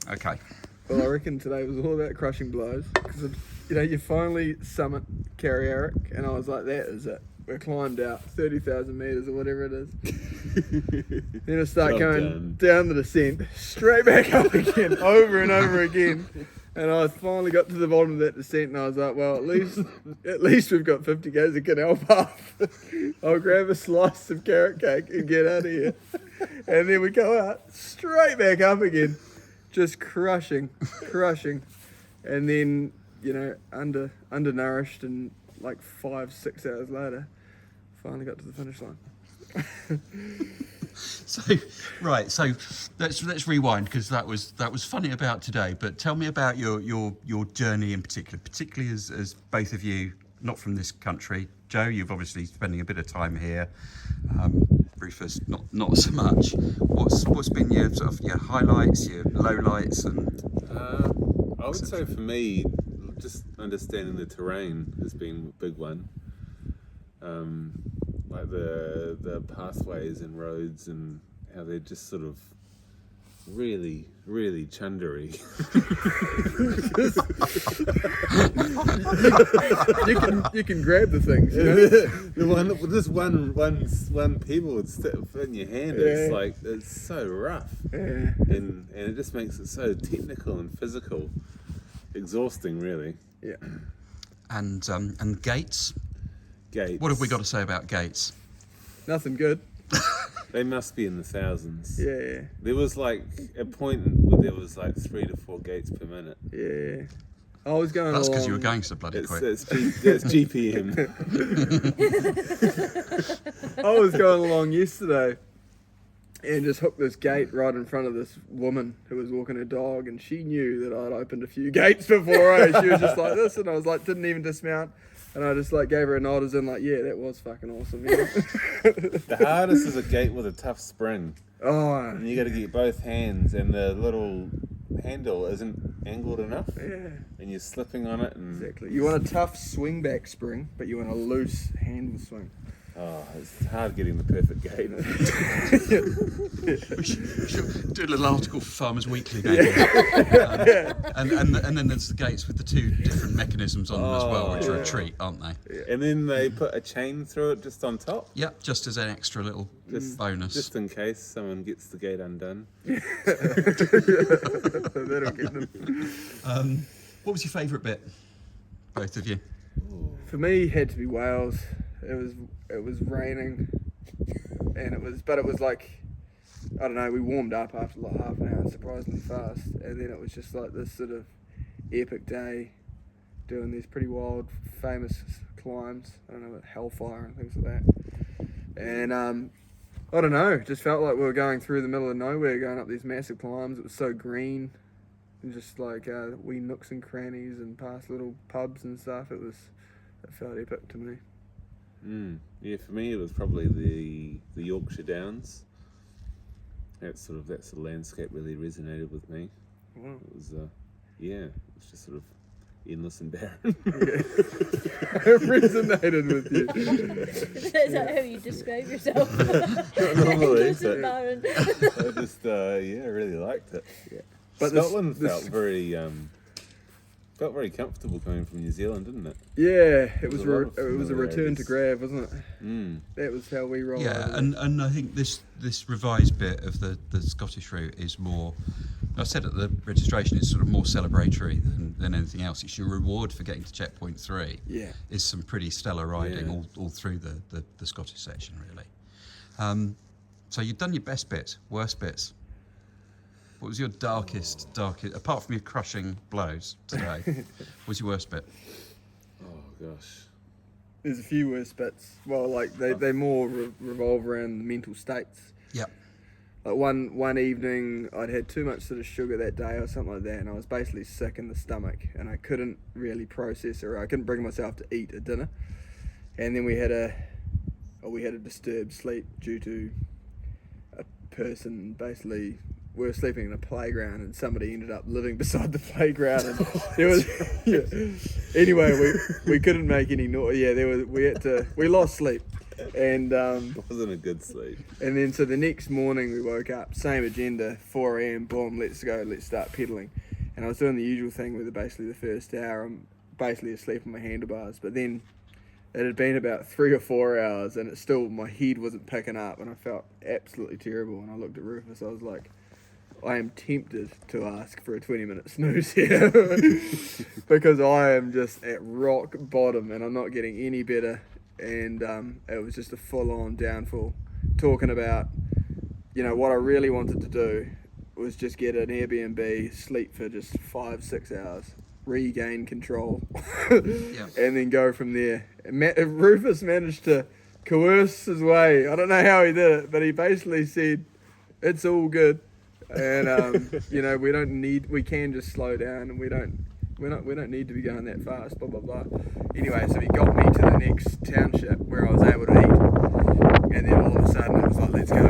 Okay. Well, I reckon today was all about crushing blows because, you finally summit Carry Eric, and I was like, that is it. We climbed out 30,000 metres or whatever it is. Then I start going down the descent, straight back up again, over and over again. And I finally got to the bottom of that descent, and I was like, well, at least we've got 50 k's of canal path. I'll grab a slice of carrot cake and get out of here. And then we go out, straight back up again, just crushing. And then, undernourished, and like 5-6 hours later, finally got to the finish line. So let's rewind, because that was funny about today. But tell me about your journey in particular, particularly as both of you not from this country. Joe, you've obviously spending a bit of time here. Rufus, not so much. What's been your sort of your highlights, your lowlights, and? I would say for me, just understanding the terrain has been a big one. Like the pathways and roads and how they're just sort of really, really chundery. you can grab the things. Just one pebble would fit in your hand. Yeah. It's like it's so rough, and it just makes it so technical and physical, exhausting, really. Yeah. And gates. Gates. What have we got to say about gates? Nothing good. They must be in the thousands. Yeah. There was like a point where there was like 3 to 4 gates per minute. Yeah. I was going That's along. because you were going so bloody quick. That's GPM. I was going along yesterday and just hooked this gate right in front of this woman who was walking her dog, and she knew that I'd opened a few gates before. She was just like this, and I was like, didn't even dismount. And I just like gave her a nod as in like, yeah, that was fucking awesome. Yeah. The hardest is a gate with a tough spring. Oh. And you got to get both hands, and the little handle isn't angled enough. Yeah. And you're slipping on it. And exactly. You want a tough swing back spring, but you want a loose handle swing. Oh, it's hard getting the perfect gate. We should do a little article for Farmers Weekly, maybe. And then there's the gates with the 2 different mechanisms on them as well, which are a treat, aren't they? Yeah. And then they put a chain through it just on top. Yep, just as an extra little bonus. Just in case someone gets the gate undone. That'll get them. What was your favourite bit, both of you? For me, it had to be Wales. It was raining, and it was like, I don't know, we warmed up after like half an hour surprisingly fast, and then it was just like this sort of epic day doing these pretty wild famous climbs, I don't know, Hellfire and things like that. And I don't know, just felt like we were going through the middle of nowhere, going up these massive climbs. It was so green, and just like wee nooks and crannies and past little pubs and stuff. It felt epic to me. Yeah, for me it was probably the Yorkshire Downs. That sort of landscape really resonated with me. Wow. It was it was just sort of endless and barren. It resonated with you. Is that how you describe yourself? Not normally, Endless and barren. I just I really liked it. Yeah. But Scotland felt very comfortable coming from New Zealand, didn't it? Yeah, it was a return to grab, wasn't it? That was how we rolled. Yeah, and I think this revised bit of the Scottish route is more, I said at the registration, it's sort of more celebratory than anything else. It's your reward for getting to checkpoint 3. Yeah. Is some pretty stellar riding all through the Scottish section, really. So you've done your best bits, worst bits. What was your darkest, apart from your crushing blows today, what was your worst bit? Oh, gosh. There's a few worst bits. Well, like, they more revolve around the mental states. Yep. Like, one evening, I'd had too much sort of sugar that day or something like that, and I was basically sick in the stomach, and I couldn't really process it, or I couldn't bring myself to eat at dinner. And then we had a disturbed sleep due to a person basically... We were sleeping in a playground, and somebody ended up living beside the playground. And there was, Anyway, we couldn't make any noise. Yeah, we lost sleep. And It wasn't a good sleep. and then so the next morning we woke up, same agenda, 4 a.m. Boom, let's go, let's start pedaling. And I was doing the usual thing with basically the first hour, I'm basically asleep on my handlebars. But then it had been about 3 or 4 hours, and it still, my head wasn't picking up, and I felt absolutely terrible. And I looked at Rufus, I was like, I am tempted to ask for a 20-minute snooze here because I am just at rock bottom and I'm not getting any better. And it was just a full-on downfall. Talking about, what I really wanted to do was just get an Airbnb, sleep for just 5-6 hours, regain control, and then go from there. Rufus managed to coerce his way. I don't know how he did it, but he basically said, "It's all good." And we can just slow down, and we don't need to be going that fast, blah blah blah. Anyway, so he got me to the next township where I was able to eat, and then all of a sudden it was like, let's go.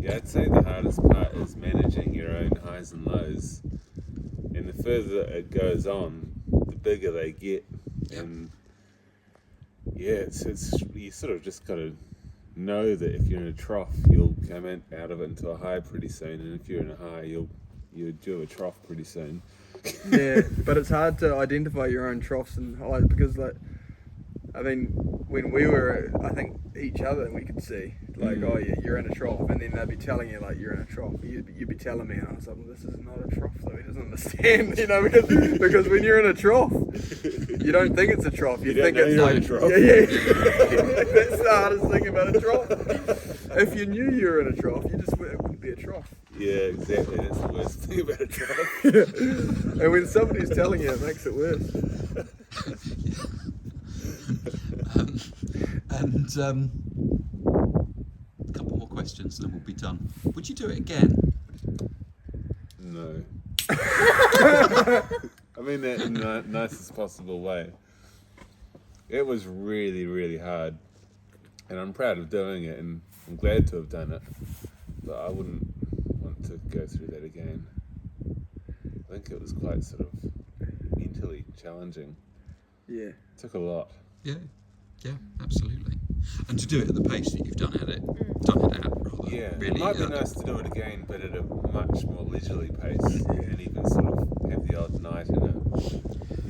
Yeah, I'd say the hardest part is managing your own highs and lows, and the further it goes on, the bigger they get. And it's you sort of just gotta know that if you're in a trough, you'll come out of it into a high pretty soon, and if you're in a high, you'll do a trough pretty soon. Yeah, but it's hard to identify your own troughs and highs because, when we were, I think each other we could see, oh yeah, you're in a trough, and then they'd be telling you you're in a trough. You'd be telling me, and I was like, well, this is not a trough, though. He doesn't understand, because when you're in a trough, you don't think it's a trough. You think it's like a trough. Yeah. That's the hardest thing about a trough. If you knew you were in a trough, it wouldn't be a trough. Yeah, exactly. That's the worst thing about a trough. And when somebody's telling you, it makes it worse. A couple more questions and then we'll be done. Would you do it again? No. I mean that in the nicest possible way. It was really, really hard, and I'm proud of doing it, and I'm glad to have done it, but I wouldn't want to go through that again. I think it was quite sort of mentally challenging. Yeah. It took a lot. Yeah, absolutely. And to do it at the pace that you've done it at, rather. Yeah, really, it might be nice to do it again, but at a much more leisurely pace, and even sort of have the odd night in a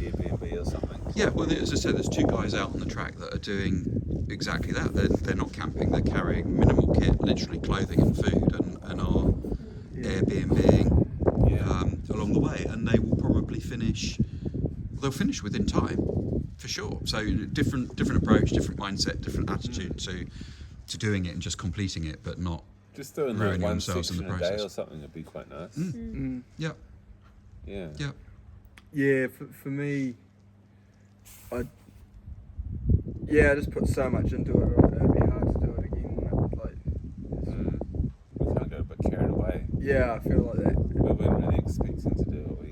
Airbnb or something. Yeah, well, as I said, there's 2 guys out on the track that are doing exactly that. They're not camping, they're carrying minimal kit, literally clothing and food, and are Airbnb-ing along the way, and they will probably finish within time, for sure. So different approach, different mindset, different attitude to doing it and just completing it, but not just doing ruining one themselves in the section a process. day or something would be quite nice. Yeah. Yeah, for me, I just put so much into it. It'd be hard to do it again. We kind of got a bit carried away. Yeah, I feel like that. We weren't really expecting to do what we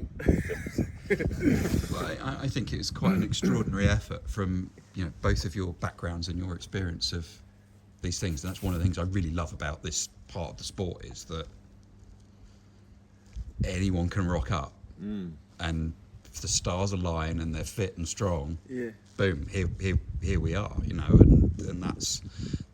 did. Well, I think it's quite an extraordinary effort from both of your backgrounds and your experience of these things. And that's one of the things I really love about this part of the sport is that anyone can rock up, and if the stars align and they're fit and strong, boom, here we are, and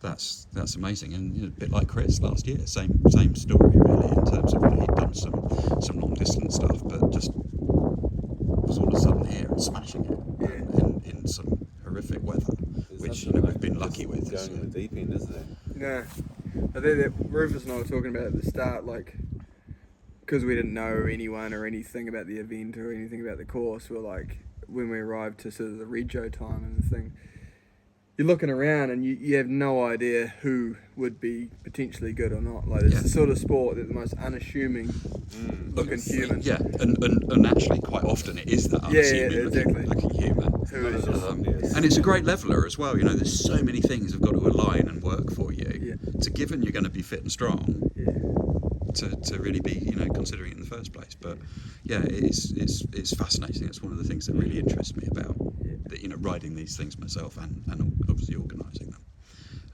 that's amazing. And a bit like Chris last year, same story really in terms of he'd done some long distance stuff, but just was all of a sudden here and smashing it in some horrific weather, which we've been lucky with. Going in the deep end, isn't it? No, I think that Rufus and I were talking about at the start, because we didn't know anyone or anything about the event or anything about the course. We're when we arrived to sort of the rego time and the thing, you're looking around and you have no idea who would be potentially good or not. It's the sort of sport that the most unassuming looking human. Yeah, and actually quite often it is that unassuming looking human. Who is just, and it's a great leveler as well. There's so many things have got to align and work for you. To given you're going to be fit and strong. To really be considering it in the first place, but it's fascinating. It's one of the things that really interests me about riding these things myself and obviously organising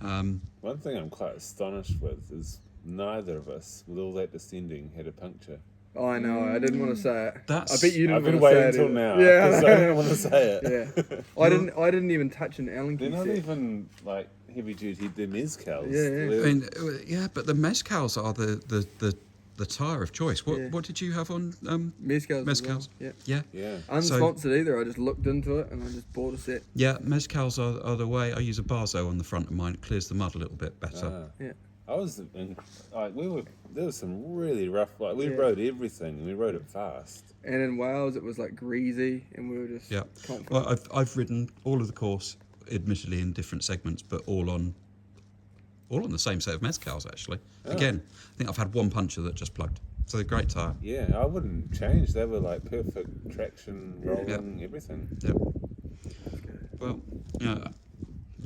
them. One thing I'm quite astonished with is neither of us, with all that descending, had a puncture. Oh, I know. I didn't want to say it. That's- I bet you didn't I've been want to say waiting it. until either. now. Yeah, I 'cause I know. didn't want to say it. Yeah. I didn't even touch an Allen key They're not set. even like heavy duty. They're mezcals. Yeah, yeah. I mean, yeah, but the mezcals are the tyre of choice. What Yeah. what did you have on Mezcals. as well. mezcals? Yeah. Yeah. Yeah. Unsponsored either. I just looked into it and I just bought a set. Yeah, mezcals are the way. I use a Barzo on the front of mine. It clears the mud a little bit better. Yeah. I was like there was some really rough. Like we Yeah. rode everything and we rode it fast. And in Wales, it was like greasy, and we were just Yeah. confident. Well, I've ridden all of the course, admittedly in different segments, but all on the same set of mezcals actually. Oh. Again, I think I've had one puncher that just plugged. So they're great tyre. Yeah, I wouldn't change. They were like perfect traction, rolling, everything. Yep. Well, yeah,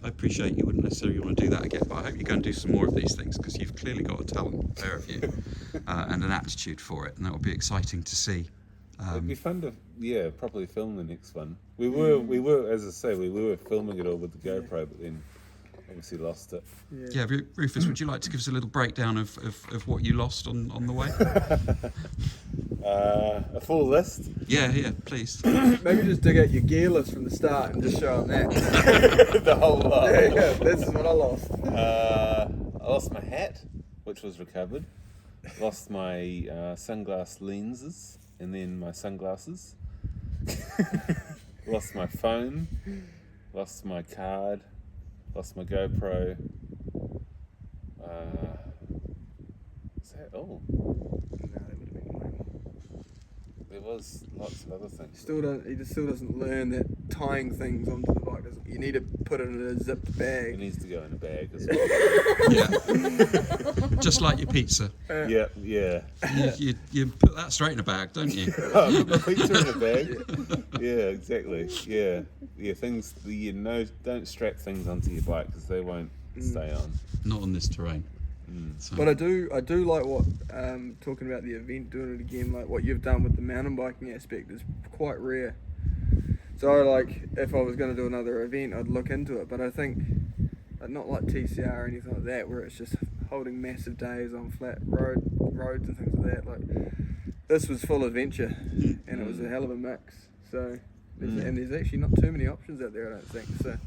I appreciate you wouldn't necessarily want to do that again, but I hope you go and do some more of these things because you've clearly got a talent there of you and an aptitude for it, and that would be exciting to see. It'd be fun to properly film the next one. We were as I say, we were filming it all with the GoPro, but then obviously lost it. Yeah, Rufus, would you like to give us a little breakdown of what you lost on the way? A full list. Yeah, please. Maybe just dig out your gear list from the start and just show them that. The whole lot. Yeah, this is what I lost. I lost my hat, which was recovered. Lost my sunglass lenses and then my sunglasses. Lost my phone. Lost my card. Lost my GoPro. Is that all? There was lots of other things. He just still doesn't learn that tying things onto the bike. You need to put it in a zipped It bag. needs to go in a bag as well. Yeah. Just like your pizza. Yeah. You put that straight in a bag, don't you? Put my pizza in a bag. Yeah, exactly. Yeah. Things. Don't strap things onto your bike because they won't stay on. Not on this terrain. So, But I do like what talking about the event, doing it again, like what you've done with the mountain biking aspect is quite rare. So like if I was going to do another event, I'd look into it. But I think not like TCR or anything like that, where it's just holding massive days on flat roads and things like that. Like this was full adventure, and it was a hell of a mix. So and there's actually not too many options out there, I don't think. So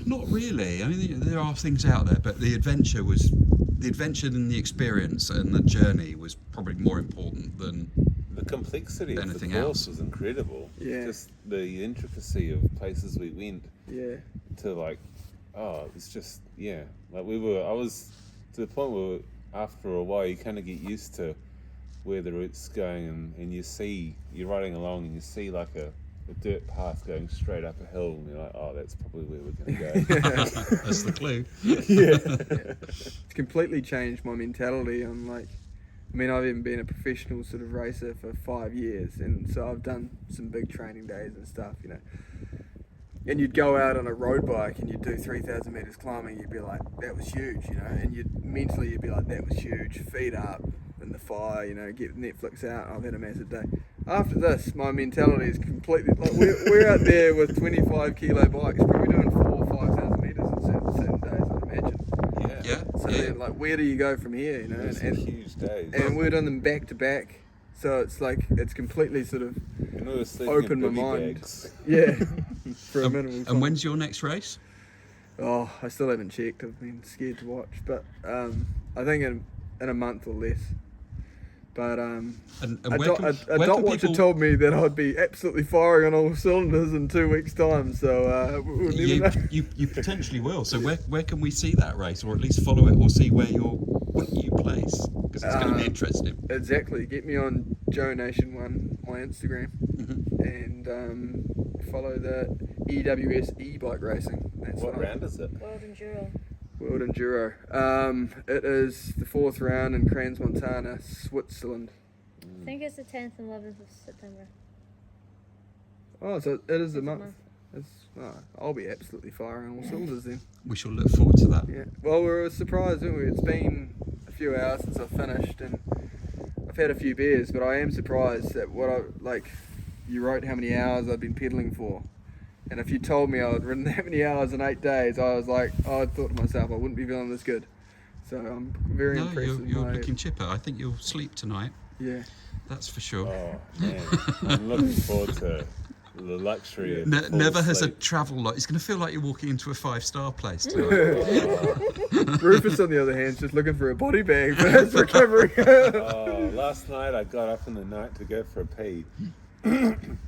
not really. I mean, there are things out there, but the adventure and the experience and the journey was probably more important than The complexity of anything the course else. was incredible. Yeah. Just the intricacy of places we went yeah, to, like, it was just, yeah. Like I was to the point where after a while you kind of get used to where the route's going and you're riding along and you see like a dirt path going straight up a hill and you're like, oh, that's probably where we're going to go. that's the clue. it's completely changed my mentality on like. I mean, I've even been a professional sort of racer for 5 years, and so I've done some big training days and stuff, you know. And you'd go out on a road bike and you'd do 3,000 meters climbing, you'd be like, that was huge, you know. And you'd be like, that was huge, feet up in the fire, you know, get Netflix out, I've had a massive day. After this, my mentality is completely, like we're out there with 25 kilo bikes, probably doing 4,000 or 5,000 meters on certain days, I'd imagine. Yeah. So then, like, where do you go from here, you know? Those are huge days. And we're doing them back to back, so it's like it's completely sort of And we were sleeping opened in my bivvy mind. bags. Yeah, for a minimum. And when's your next race? Oh, I still haven't checked. I've been scared to watch, but I think in a month or less. But And a where dot can watcher people, told me that I'd be absolutely firing on all cylinders in 2 weeks' time. So we'll never know. you potentially will. So where can we see that race, or at least follow it, or see where you place? Because it's going to be interesting. Exactly. Get me on Nation 1, my Instagram, and follow the EWS e-bike racing. That's What what round is it? World Enduro. World Enduro. It is the 4th round in Crans-Montana, Switzerland. I think it's the 10th and 11th of September. Oh, so it is a It's a month. month. I'll be absolutely firing on all cylinders then. We shall look forward to that. Yeah. Well, we were surprised, weren't we? It's been a few hours since I finished, and I've had a few beers, but I am surprised at you wrote how many hours I've been pedaling for. And if you told me I'd ridden that many hours in 8 days, I was like, I thought to myself, I wouldn't be feeling this good. So I'm very No, impressed with you're my... looking chipper. I think you'll sleep tonight. Yeah. That's for sure. Oh man, I'm looking forward to the luxury of full Never has a sleep. travel like. It's going to feel like you're walking into a 5-star place tonight. Rufus, on the other hand, is just looking for a body bag for his recovery. Oh, last night I got up in the night to go for a pee, and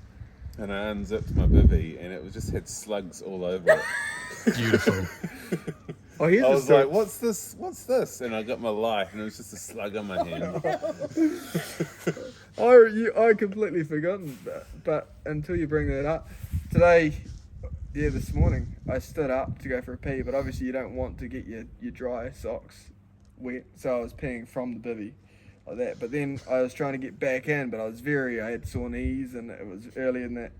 I unzipped my bivvy, and it was just had slugs all over it. Beautiful. Oh, here's I a was story. like, "What's this? What's this?" And I got my light, and it was just a slug on my hand. I completely forgotten that, but until you bring that up, today, this morning, I stood up to go for a pee, but obviously you don't want to get your dry socks wet, so I was peeing from the bivvy like that. But then I was trying to get back in, but I had sore knees, and it was early in the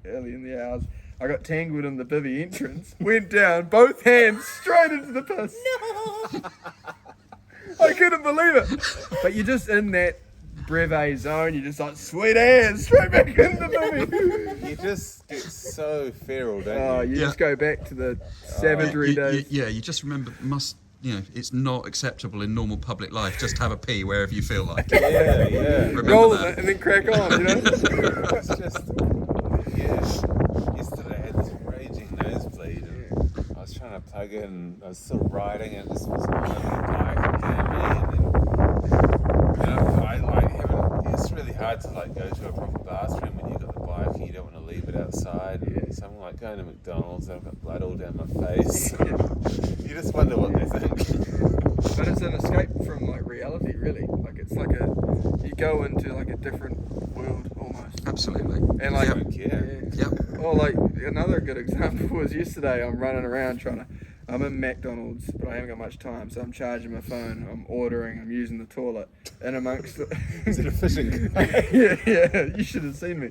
hours. I got tangled in the bivvy entrance, went down, both hands straight into the piss. No! I couldn't believe it. But you're just in that brevet zone, you're just like, sweet ass, straight back in the bivvy. You just get so feral, don't Oh, you? you just go back to the savagery days. You just remember, it's not acceptable in normal public life just to have a pee wherever you feel like it. Yeah. Remember Roll that. it and then crack on, It's just, Yesterday I had this raging nosebleed, and I was trying to plug in. I was still riding, and this was on the bike down me, and I like having. It's really hard to like go to a proper bathroom when you've got the bike and you don't want to leave it outside. And so I'm like going to McDonald's, and I've got blood all down my face. You just wonder what they think. But it's an escape from like reality, really. Like it's like you go into like a different world almost. Absolutely. And like, I don't care. Yep. Or like another good example was yesterday. I'm running around I'm in McDonald's, but I haven't got much time, so I'm charging my phone. I'm ordering. I'm using the toilet, and amongst Is it a fishing guy? yeah, you should have seen me.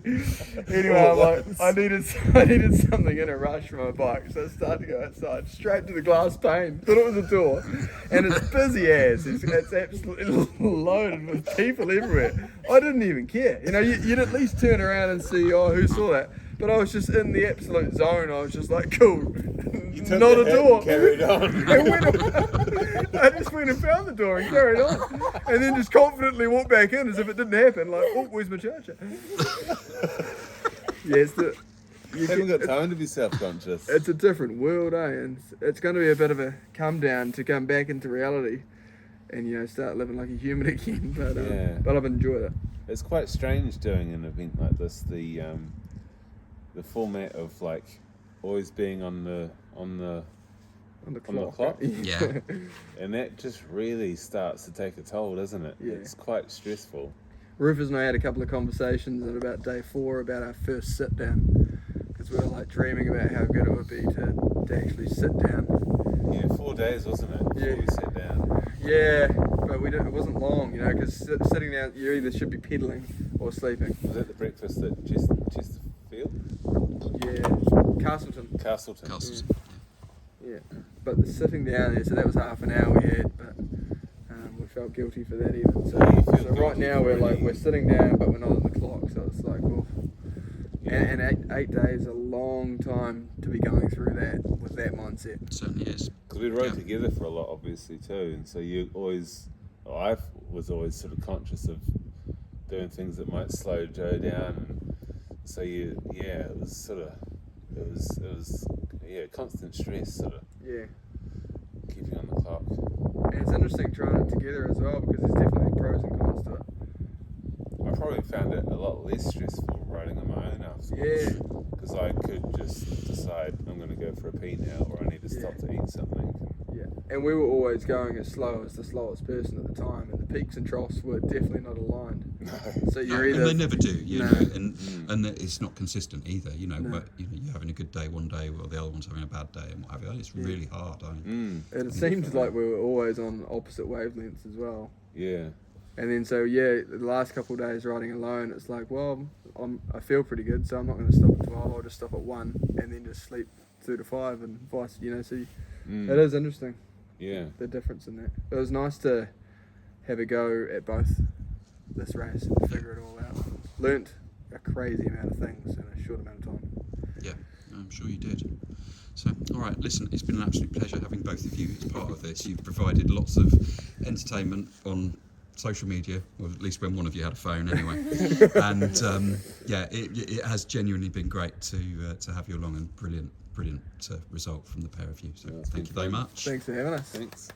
Anyway, I'm like, I needed something in a rush for my bike, so I started to go outside, straight to the glass pane. Thought it was a door, and it's busy as. It's absolutely loaded with people everywhere. I didn't even care. You'd at least turn around and see, who saw that? But I was just in the absolute zone. I was just like, cool. You took Not the a hit door. and carried on. I just went and found the door and carried on. And then just confidently walked back in as if it didn't happen. Like, where's my charger? Yes, You haven't got time to be self-conscious. it's a different world, And it's going to be a bit of a come down to come back into reality and, start living like a human again. But I've enjoyed it. It's quite strange doing an event like this. The format of like always being on the clock. Yeah. And that just really starts to take a toll, doesn't it? Yeah. It's quite stressful. Rufus and I had a couple of conversations at about day 4 about our first sit down, because we were like dreaming about how good it would be to actually sit down. Yeah, 4 days, wasn't it? Before we sat down. Yeah, but it wasn't long, because sitting down, you either should be pedaling or sleeping. Was that the breakfast at Chesterfield? Yeah, Castleton. Castleton. Yeah, but the sitting down there, so that was half an hour we had, but we felt guilty for that even. So, Yeah, you feel so right guilty now for we're sitting down, but we're not on the clock, so it's like, well, and 8 days is a long time to be going through that with that mindset. It certainly is. Because we rode together for a lot, obviously, too. And so I was always sort of conscious of doing things that might slow Joe down. And so it was constant stress, sort of Yeah. keeping on the clock. And it's interesting trying it together as well, because there's definitely pros and cons to it. I probably found it a lot less stressful riding on my own afterwards. Yeah. Because I could just decide I'm going to go for a pee now, or I need to stop to eat something. Yeah, and we were always going as slow as the slowest person at the time, and the peaks and troughs were definitely not aligned. So you're And either they never do, No. and it's not consistent either, But you're having a good day one day, while the other one's having a bad day, and what have you. It's really hard. and it seemed like we were always on opposite wavelengths as well. Yeah. And then the last couple of days riding alone, it's like, well, I feel pretty good, so I'm not going to stop at 12. I'll just stop at 1, and then just sleep 2 to 5, and vice. So it is interesting. Yeah. The difference in that. It was nice to have a go at both this race and figure it all out. Learnt a crazy amount of things in a short amount of time. Yeah, I'm sure you did. So, all right, listen, it's been an absolute pleasure having both of you as part of this. You've provided lots of entertainment on social media, or at least when one of you had a phone anyway. And yeah, it has genuinely been great to have you along, and brilliant result from the pair of you. So thank you very much. Thanks for having us. Thanks.